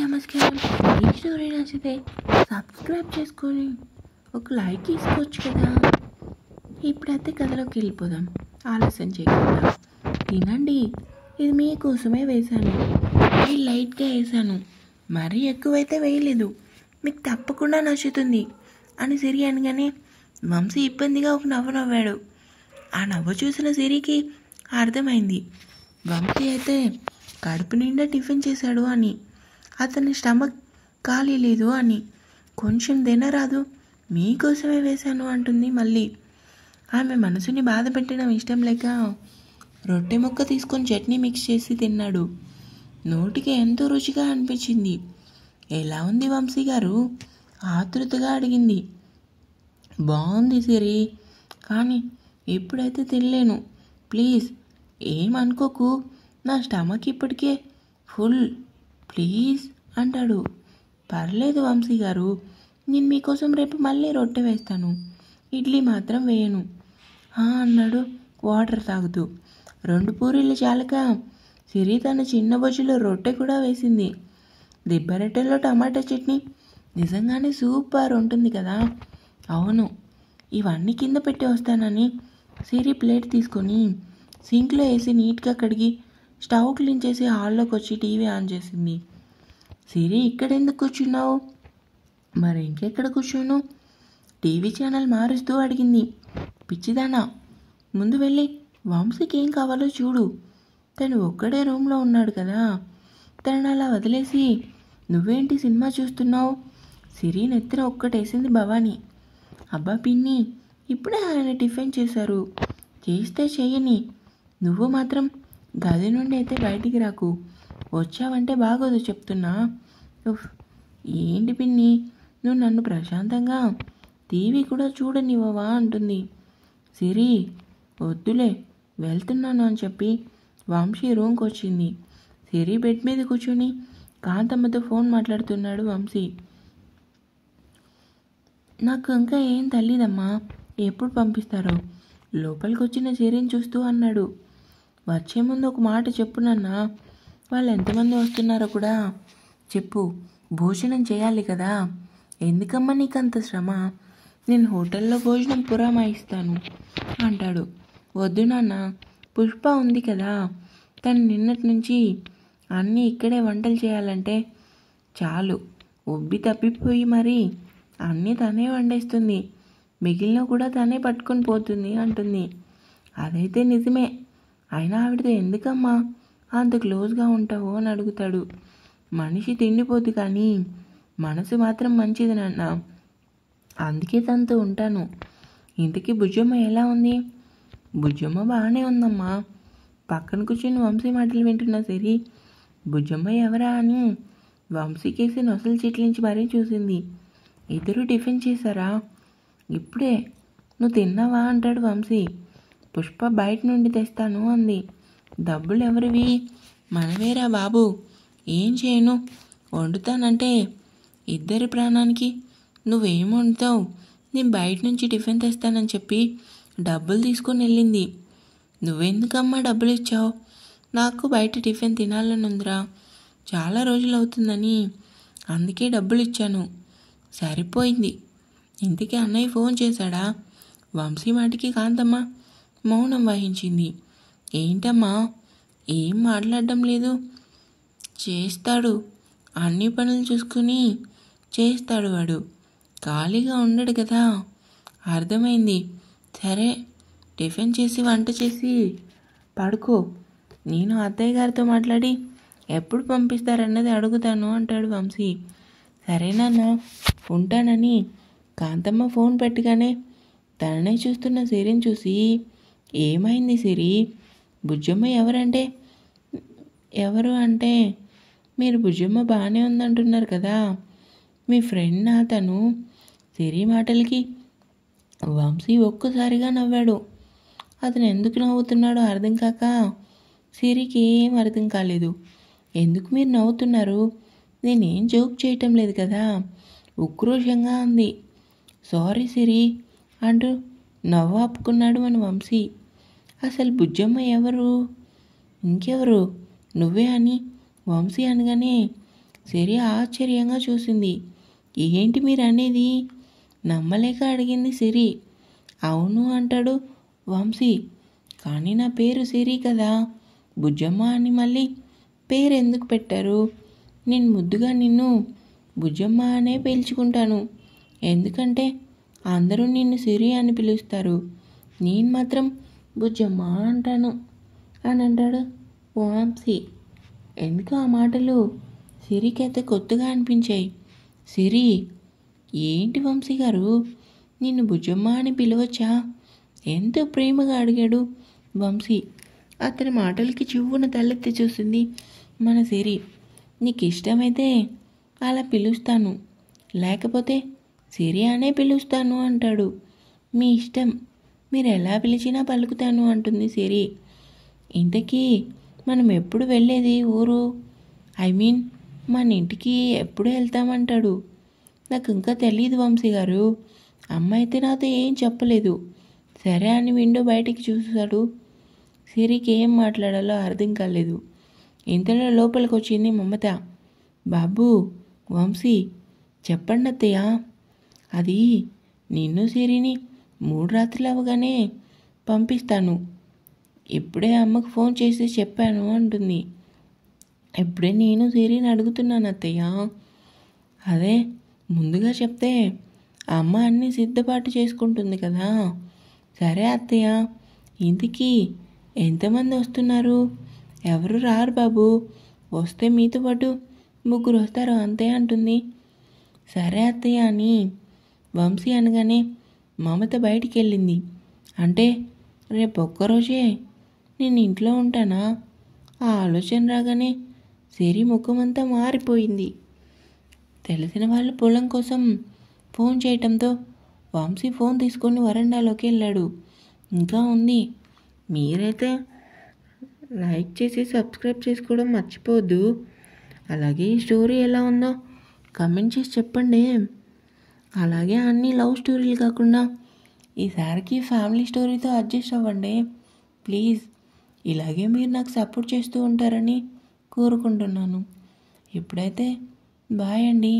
నమస్కారం. ఈ స్టోరీ నచ్చితే సబ్స్క్రైబ్ చేసుకొని ఒక లైక్ తీసుకోవచ్చు కదా. ఇప్పుడైతే కథలోకి వెళ్ళిపోదాం. ఆలస్యం చేయకుండా తినండి. ఇది మీకోసమే వేశాను. ఇది లైట్గా వేసాను, మరీ ఎక్కువైతే వేయలేదు. మీకు తప్పకుండా నచ్చుతుంది అని సిరి అనగానే వంశీ ఇబ్బందిగా ఒక నవ్వు నవ్వాడు. ఆ నవ్వు చూసిన సిరికి అర్థమైంది వంశీ అయితే కడుపు నిండా టిఫిన్ చేశాడు అని, అతని స్టమక్ ఖాళీ లేదు అని. కొంచెం తినరాదు, మీకోసమే వేశాను అంటుంది మళ్ళీ. ఆమె మనసుని బాధ పెట్టడం ఇష్టం లేక రొట్టె ముక్క తీసుకొని చట్నీ మిక్స్ చేసి తిన్నాడు. నోటికి ఎంతో రుచిగా అనిపించింది. ఎలా ఉంది వంశీ గారు? ఆతృతగా అడిగింది. బాగుంది సిరి, కానీ ఇప్పుడైతే తినలేను. ప్లీజ్ ఏమనుకోకు, నా స్టమక్ ఇప్పటికే ఫుల్. ప్లీజ్ అంటాడు. పర్లేదు వంశీ గారు, నేను మీకోసం రేపు మళ్ళీ రొట్టె వేస్తాను, ఇడ్లీ మాత్రం వేయను అన్నాడు వాటర్ తాగుతూ. 2 పూరీలు చాలక సిరి తన చిన్న బొజ్జులో రొట్టె కూడా వేసింది. దిబ్బ రొట్టెలో టమాటా చట్నీ నిజంగానే సూపర్ ఉంటుంది కదా. అవును, ఇవన్నీ కింద పెట్టి వస్తానని సిరి ప్లేట్ తీసుకొని సింక్లో వేసి నీట్గా కడిగి స్టవ్ క్లీన్ చేసి హాల్లోకి వచ్చి టీవీ ఆన్ చేసింది. సిరి, ఇక్కడెందుకు కూర్చున్నావు? మరి ఇంకెక్కడ కూర్చోను? టీవీ ఛానల్ మారుస్తూ అడిగింది. పిచ్చిదానా, ముందు వెళ్ళి వంశీకి ఏం కావాలో చూడు. తను ఒక్కడే రూమ్లో ఉన్నాడు కదా, తనని అలా వదిలేసి నువ్వేంటి సినిమా చూస్తున్నావు? సిరి నెత్తిన ఒక్కటేసింది భవాని. అబ్బా పిన్ని, ఇప్పుడే ఆయన టిఫిన్ చేశారు, చేస్తే చెయ్యని. నువ్వు మాత్రం గది నుండి అయితే బయటికి రాకు, వచ్చావంటే బాగోదు చెప్తున్నా. ఏంటి పిన్ని, నువ్వు నన్ను ప్రశాంతంగా టీవీ కూడా చూడనివ్వవా అంటుంది. సిరి, వద్దులే వెళ్తున్నాను అని చెప్పి వంశీ రూమ్కి వచ్చింది. సిరి బెడ్ మీద కూర్చొని కాంతమ్మతో ఫోన్ మాట్లాడుతున్నాడు వంశీ. నాకు ఇంకా ఏం తెలీదమ్మా, ఎప్పుడు పంపిస్తారో? లోపలికి వచ్చిన సిరిని చూస్తూ అన్నాడు. వచ్చే ముందు ఒక మాట చెప్పు నాన్న, వాళ్ళు ఎంతమంది వస్తున్నారో కూడా చెప్పు. భోజనం చేయాలి కదా. ఎందుకమ్మా నీకు అంత శ్రమ? నేను హోటల్లో భోజనం పురమాయిస్తాను అంటాడు. వద్దు నాన్న, పుష్ప ఉంది కదా, తను నిన్నటి నుంచి అన్నీ ఇక్కడే వంటలు చేయాలంటే చాలు ఉబ్బి తప్పిపోయి మరి అన్నీ తనే వండేస్తుంది, మిగిలిన కూడా తనే పట్టుకొని పోతుంది అంటుంది. అదైతే నిజమే, అయినా ఆవిడతో ఎందుకమ్మా అంత క్లోజ్గా ఉంటావు అని అడుగుతాడు. మనిషి తిండిపోద్దు కానీ మనసు మాత్రం మంచిది నాన్న, అందుకే తనతో ఉంటాను. ఇంతకీ బుజ్జమ్మ ఎలా ఉంది? బుజ్జమ్మ బాగానే ఉందమ్మా. పక్కన కూర్చొని వంశీ మాటలు వింటున్నా సిరి బుజ్జమ్మ ఎవరా అని వంశీకేసి నొసలు చిట్లించి మరీ చూసింది. ఇద్దరు టిఫిన్ చేశారా? ఇప్పుడే. నువ్వు తిన్నావా అంటాడు వంశీ. పుష్ప బయట నుండి తెస్తాను అంది. డబ్బులు ఎవరివి? మనవేరా బాబు. ఏం చేయను, వండుతానంటే ఇద్దరి ప్రాణానికి నువ్వేం వండుతావు? నేను బయట నుంచి టిఫిన్ తెస్తానని చెప్పి డబ్బులు తీసుకొని వెళ్ళింది. నువ్వెందుకమ్మా డబ్బులు ఇచ్చావు? నాకు బయట టిఫిన్ తినాలని ఉందిరా, చాలా రోజులు అవుతుందని, అందుకే డబ్బులు ఇచ్చాను. సరిపోయింది. ఇంతకీ అన్నయ్య ఫోన్ చేశాడా? వంశీ మాటికి కాంతమ్మ మౌనం వహించింది. ఏంటమ్మా, ఏం మాట్లాడడం లేదు? చేస్తాడు, అన్ని పనులు చూసుకుని చేస్తాడు వాడు, ఖాళీగా ఉండడు కదా. అర్థమైంది. సరే, టిఫిన్ చేసి వంట చేసి పడుకో, నేను అత్తయ్య గారితో మాట్లాడి ఎప్పుడు పంపిస్తారన్నది అడుగుతాను అంటాడు వంశీ. సరేనన్నా, ఉంటానని కాంతమ్మ ఫోన్ పెట్టగానే తననే చూస్తున్న సిరిని చూసి, ఏమైంది సిరి? బుజ్జమ్మ ఎవరు అంటే మీరు బుజ్జమ్మ బాగానే ఉందంటున్నారు కదా, మీ ఫ్రెండ్ నా తను. సిరి మాటలకి వంశీ ఒక్కసారిగా నవ్వాడు. అతను ఎందుకు నవ్వుతున్నాడో అర్థం కాక సిరికి ఏం అర్థం కాలేదు. ఎందుకు మీరు నవ్వుతున్నారు? నేనేం జోక్ చేయటం లేదు కదా, ఉక్రోషంగా అంది. సారీ సిరి అంటూ నవ్వు ఆపుకున్నాడు మన వంశీ. అసలు బుజ్జమ్మ ఎవరు? ఇంకెవరు, నువ్వే అని వంశీ అనగానే సిరి ఆశ్చర్యంగా చూసింది. ఏంటి మీరు అనేది? నమ్మలేక అడిగింది సిరి. అవును అంటాడు వంశీ. కానీ నా పేరు సిరి కదా, బుజ్జమ్మ అని మళ్ళీ పేరు ఎందుకు పెట్టారు? నేను ముద్దుగా నిన్ను బుజ్జమ్మ అనే పిలుచుకుంటాను. ఎందుకంటే అందరూ నిన్ను సిరి అని పిలుస్తారు, నేను మాత్రం బుజ్జమ్మ అంటాను అని అంటాడు వంశీ. ఎందుకు ఆ మాటలు సిరికి కొత్తగా అనిపించాయి. సిరి, ఏంటి వంశీ గారు, నిన్ను బుజ్జమ్మ అని పిలవచ్చా? ఎంతో ప్రేమగా అడిగాడు వంశీ. అతని మాటలకి చివ్వున తలెత్తి చూసింది మన సిరి. నీకు ఇష్టమైతే అలా పిలుస్తాను, లేకపోతే సిరి అనే పిలుస్తాను అంటాడు. మీ ఇష్టం, మీరు ఎలా పిలిచినా పలుకుతాను అంటుంది సిరి. ఇంతకీ మనం ఎప్పుడు వెళ్ళేది ఊరు? మన ఇంటికి ఎప్పుడు వెళ్తామంటాడు. నాకు ఇంకా తెలియదు వంశీ గారు, అమ్మ అయితే నాతో ఏం చెప్పలేదు. సరే అని విండో బయటికి చూశాడు. సిరికి ఏం మాట్లాడాలో అర్థం కాలేదు. ఇంతలో లోపలికి వచ్చింది మమత. బాబు, వంశీ, చెప్పండి అత్తయ్య. అది నిన్ను సిరిని 3 రాత్రులు అవగానే పంపిస్తాను. ఇప్పుడే అమ్మకు ఫోన్ చేసి చెప్పాను అంటుంది. ఇప్పుడే నేను సిరిని అడుగుతున్నాను అత్తయ్య. అదే ముందుగా చెప్తే అమ్మ అన్నీ సిద్ధపాటు చేసుకుంటుంది కదా. సరే అత్తయ్య, ఇంటికి ఎంతమంది వస్తున్నారు? ఎవరు రారు బాబు, వస్తే మీతో పాటు 3 వస్తారు అంతే అంటుంది. సరే అత్తయ్య అని వంశీ అనగానే మమత బయటికి వెళ్ళింది. అంటే రేపు ఒక్కరోజే నేను ఇంట్లో ఉంటానా? ఆ ఆలోచన రాగానే సిరి ముఖమంతా మారిపోయింది. తెలిసిన వాళ్ళు పొలం కోసం ఫోన్ చేయటంతో వంశీ ఫోన్ తీసుకొని వరండాలోకి వెళ్ళాడు. ఇంకా ఉంది, మీరైతే లైక్ చేసి సబ్స్క్రైబ్ చేసుకోవడం మర్చిపోవద్దు. అలాగే ఈ స్టోరీ ఎలా ఉందో కమెంట్ చేసి చెప్పండి. అలాగే అన్ని లవ్ స్టోరీలు కాకుండా ఈసారికి ఫ్యామిలీ స్టోరీతో అడ్జస్ట్ అవ్వండి ప్లీజ్. ఇలాగే మీరు నాకు సపోర్ట్ చేస్తూ ఉంటారని కోరుకుంటున్నాను. ఇప్పుడైతే బాయ్ అండి.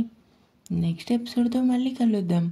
నెక్స్ట్ ఎపిసోడ్తో మళ్ళీ కలుద్దాం.